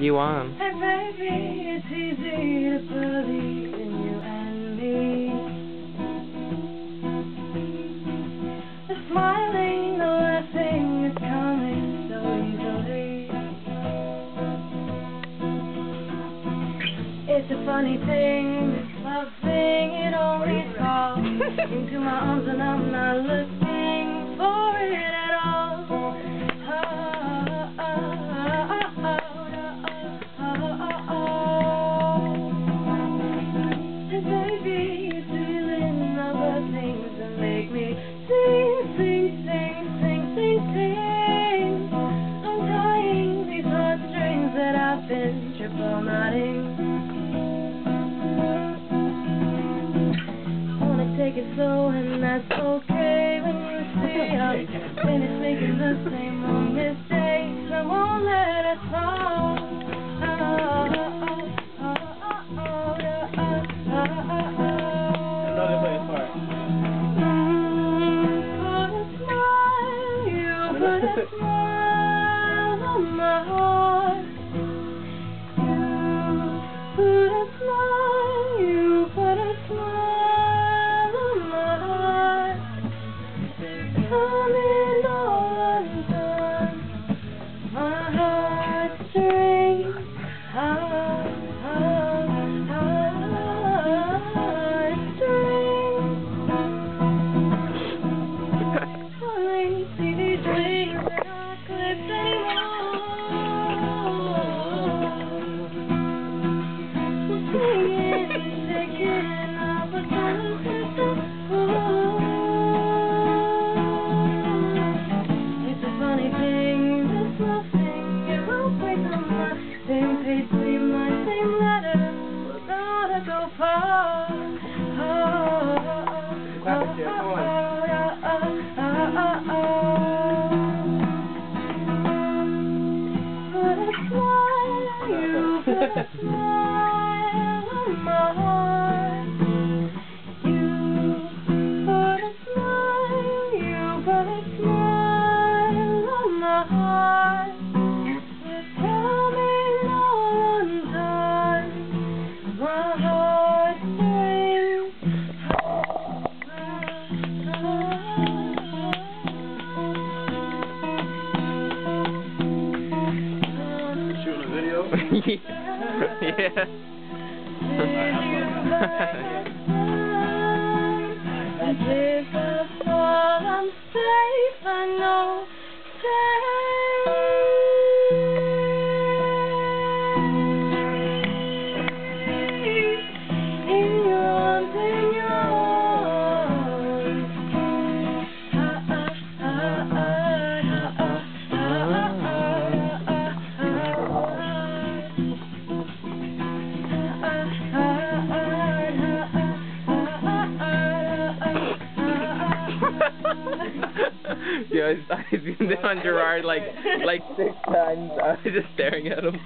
You on? Hey baby, it's easy to believe in you and me. The smiling, the laughing is coming so easily. It's a funny thing, this love thing, it only falls into my arms and I'm not looking for it at all. Triple nodding. I wanna take it slow, and that's okay. When you see I'm finished making the same old mistakes, I won't let us fall. Put a smile, you put a smile on my heart. Put a smile, you put a smile on my heart. Coming all undone, my heartstrings, heartstrings. Pulling these wings that aren't clipped anymore. It's a funny thing, this love thing, it will break on my same page, leave my same letter, we're gonna go far. Put a smile, you put a smile on my heart. You put a smile, you put a smile on my heart. We're coming all undone, my heartstrings. Shooting a video? Yeah. If I fall, I'm safe, I know. Safe in your arms, in your arms. Yo, I've been on Gerard like 6 times. I was just staring at him.